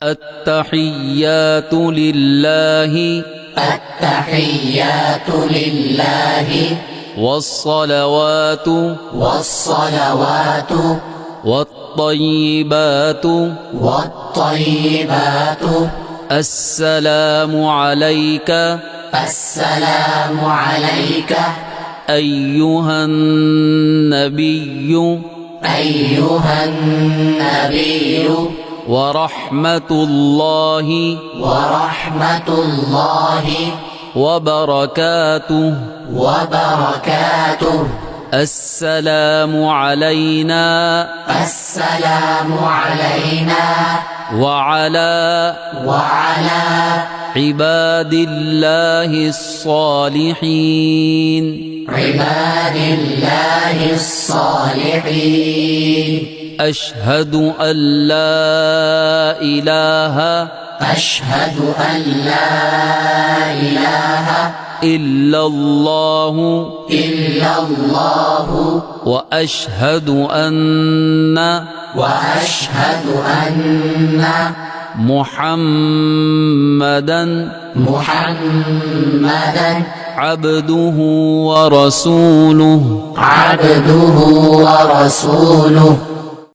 التحيات لله التحيات لله والصلوات والصلوات والطيبات والطيبات السلام عليك السلام عليك أيها النبي أيها النبي ورحمة الله ورحمة الله وبركاته وبركاته السلام علينا السلام علينا وعلى عباد الله الصالحين عباد الله الصالحين أشهد أن لا إله أشهد أن لا إله إلا الله وأشهد أن محمدا عبده ورسوله